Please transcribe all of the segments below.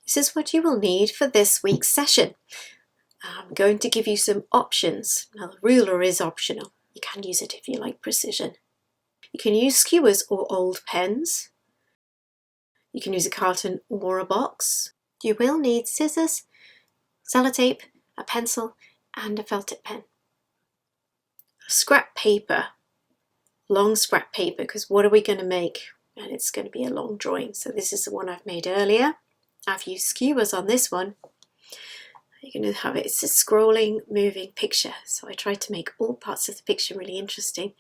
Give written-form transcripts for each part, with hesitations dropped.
This is what you will need for this week's session. I'm going to give you some options. Now the ruler is optional. You can use it if you like precision. You can use skewers or old pens. You can use a carton or a box. You will need scissors, sellotape, a pencil and a felt tip pen. Scrap paper, long scrap paper, because what are we going to make? And it's going to be a long drawing. So this is the one I've made earlier. I've used skewers on this one. You're going to have it, it's a scrolling, moving picture. So I tried to make all parts of the picture really interesting.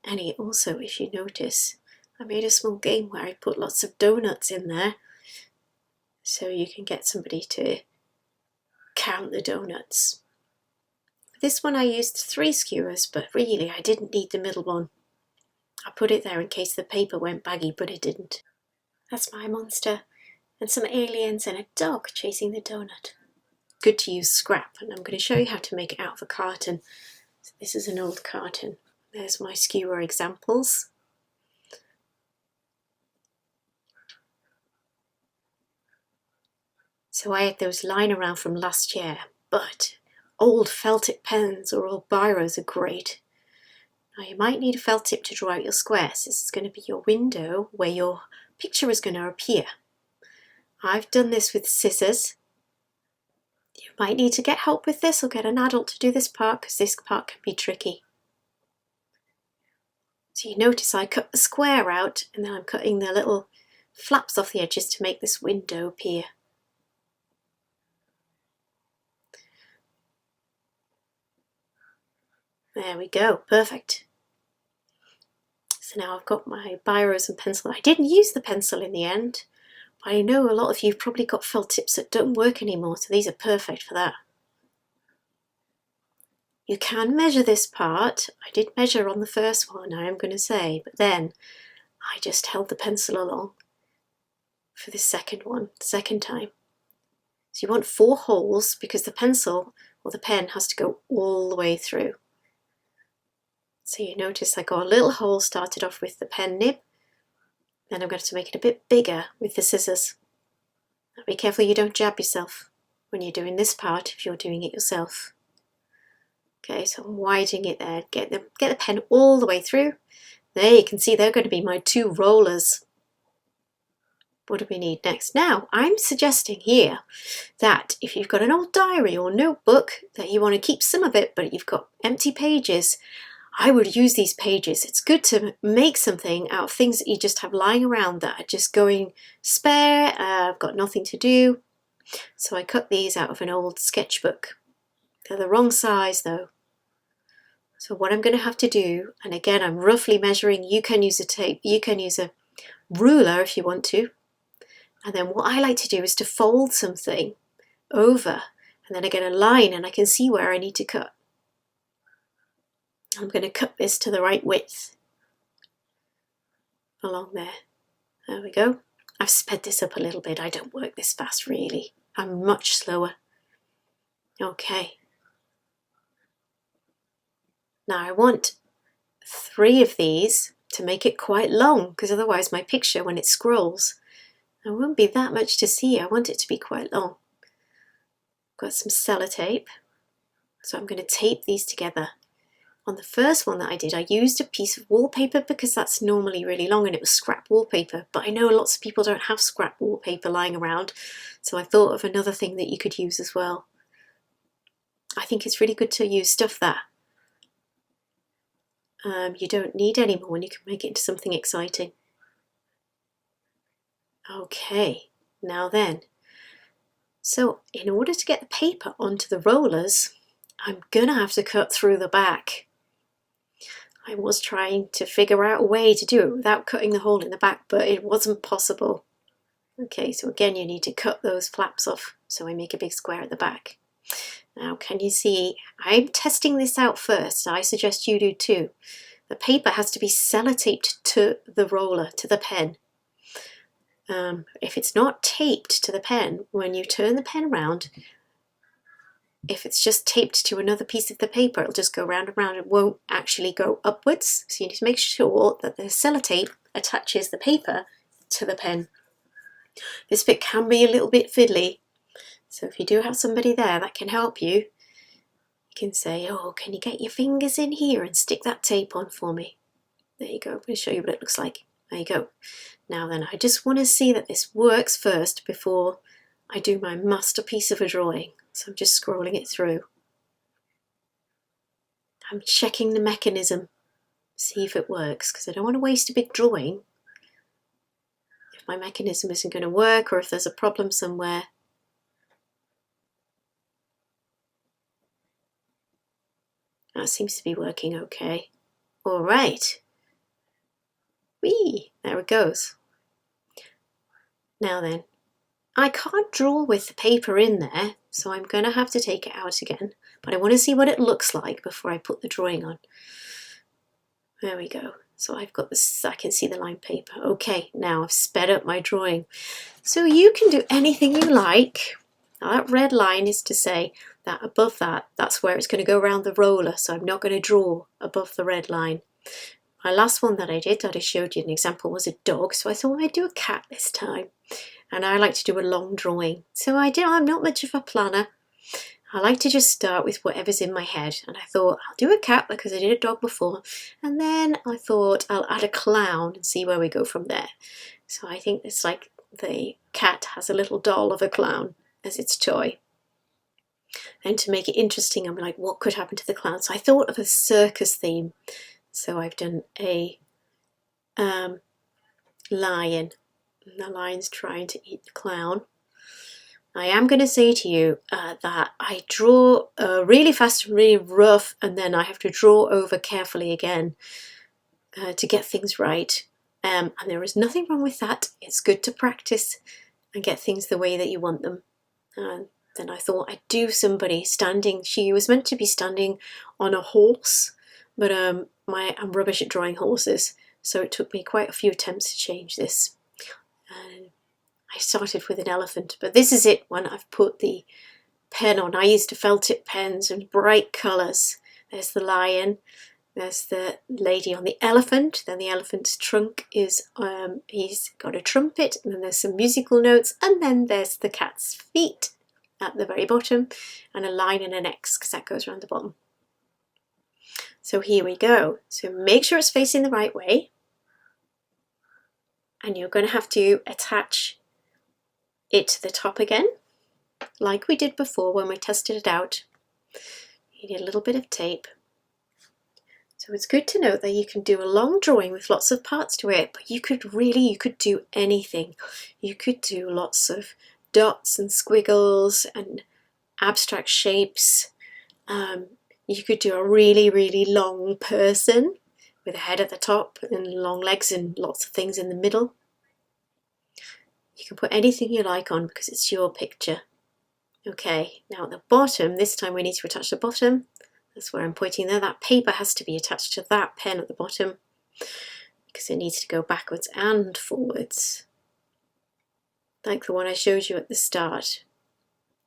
And also, if you notice, I made a small game where I put lots of donuts in there. So you can get somebody to count the donuts. This one I used 3 skewers, but really I didn't need the middle one. I put it there in case the paper went baggy, but it didn't. That's my monster. And some aliens and a dog chasing the donut. Good to use scrap, and I'm going to show you how to make it out of a carton. So this is an old carton. There's my skewer examples. So I had those lying around from last year, but old felt tip pens or old biros are great. Now you might need a felt tip to draw out your squares. This is going to be your window where your picture is going to appear. I've done this with scissors. You might need to get help with this or get an adult to do this part because this part can be tricky. So you notice I cut the square out and then I'm cutting the little flaps off the edges to make this window appear. There we go, perfect. So now I've got my biros and pencil. I didn't use the pencil in the end. I know a lot of you have probably got felt tips that don't work anymore, so these are perfect for that. You can measure this part. I did measure on the first one, I am going to say, but then I just held the pencil along for this second one, the second time. So you want 4 holes because the pencil or the pen has to go all the way through. So you notice I got a little hole started off with the pen nib. Then I'm going to make it a bit bigger with the scissors. Now be careful you don't jab yourself when you're doing this part if you're doing it yourself. Okay, so I'm widening it there. Get the pen all the way through. There you can see they're going to be my 2 rollers. What do we need next? Now I'm suggesting here that if you've got an old diary or notebook that you want to keep some of it but you've got empty pages, I would use these pages. It's good to make something out of things that you just have lying around that are just going spare. I've got nothing to do. So I cut these out of an old sketchbook. They're the wrong size though. So what I'm going to have to do, and again I'm roughly measuring, you can use a tape, you can use a ruler if you want to. And then what I like to do is to fold something over and then I get a line and I can see where I need to cut. I'm going to cut this to the right width along there. There we go. I've sped this up a little bit. I don't work this fast really. I'm much slower. Okay. Now I want 3 of these to make it quite long because otherwise my picture when it scrolls there won't be that much to see. I want it to be quite long. Got some sellotape. So I'm going to tape these together. On the first one that I did, I used a piece of wallpaper because that's normally really long and it was scrap wallpaper. But I know lots of people don't have scrap wallpaper lying around. So I thought of another thing that you could use as well. I think it's really good to use stuff that you don't need anymore and you can make it into something exciting. Okay, now then. So in order to get the paper onto the rollers, I'm gonna have to cut through the back. I was trying to figure out a way to do it without cutting the hole in the back, but it wasn't possible. Okay, so again you need to cut those flaps off, so I make a big square at the back. Now can you see, I'm testing this out first, I suggest you do too. The paper has to be sellotaped to the roller, to the pen. If it's not taped to the pen, when you turn the pen around, if it's just taped to another piece of the paper, it'll just go round and round. It won't actually go upwards. So you need to make sure that the sellotape attaches the paper to the pen. This bit can be a little bit fiddly, so if you do have somebody there that can help you, you can say, oh, can you get your fingers in here and stick that tape on for me? There you go. I'm going to show you what it looks like. There you go. Now then, I just want to see that this works first before I do my masterpiece of a drawing. So I'm just scrolling it through. I'm checking the mechanism, see if it works, because I don't want to waste a big drawing if my mechanism isn't going to work or if there's a problem somewhere. That seems to be working okay. All right. Whee! There it goes. Now then, I can't draw with the paper in there, so I'm going to have to take it out again. But I want to see what it looks like before I put the drawing on. There we go. So I've got this, I can see the lined paper. Okay, now I've sped up my drawing. So you can do anything you like. Now that red line is to say that above that, that's where it's going to go around the roller. So I'm not going to draw above the red line. My last one that I did, that I showed you an example, was a dog. So I thought I'd do a cat this time. And I like to do a long drawing. So I'm not much of a planner. I like to just start with whatever's in my head. And I thought I'll do a cat because I did a dog before. And then I thought I'll add a clown and see where we go from there. So I think it's like the cat has a little doll of a clown as its toy. And to make it interesting, I'm like, what could happen to the clown? So I thought of a circus theme. So I've done a lion. The lion's trying to eat the clown. I am going to say to you that I draw really fast and really rough, and then I have to draw over carefully again to get things right. And there is nothing wrong with that. It's good to practice and get things the way that you want them. Then I thought I'd do somebody standing. She was meant to be standing on a horse, but I'm rubbish at drawing horses, so it took me quite a few attempts to change this. And I started with an elephant, but this is it when I've put the pen on. I used felt tip pens and bright colours. There's the lion, there's the lady on the elephant, then the elephant's trunk is, he's got a trumpet, and then there's some musical notes, and then there's the cat's feet at the very bottom, and a line and an X because that goes around the bottom. So here we go. So make sure it's facing the right way. And you're going to have to attach it to the top again, like we did before when we tested it out. You need a little bit of tape. So it's good to note that you can do a long drawing with lots of parts to it, but you could do anything. You could do lots of dots and squiggles and abstract shapes. You could do a really, really long person with a head at the top and long legs and lots of things in the middle. You can put anything you like on because it's your picture. Okay, now at the bottom, this time we need to attach the bottom. That's where I'm pointing there. That paper has to be attached to that pen at the bottom because it needs to go backwards and forwards, like the one I showed you at the start.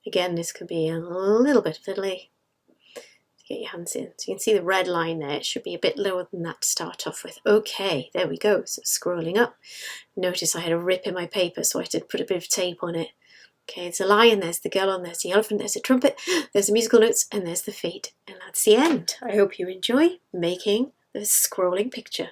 Again, this could be a little bit fiddly. Get your hands in. So you can see the red line there. It should be a bit lower than that to start off with. Okay, there we go. So scrolling up. Notice I had a rip in my paper, so I had to put a bit of tape on it. Okay, there's a lion, there's the girl, and there's the elephant, there's the trumpet, there's the musical notes, and there's the feet. And that's the end. I hope you enjoy making this scrolling picture.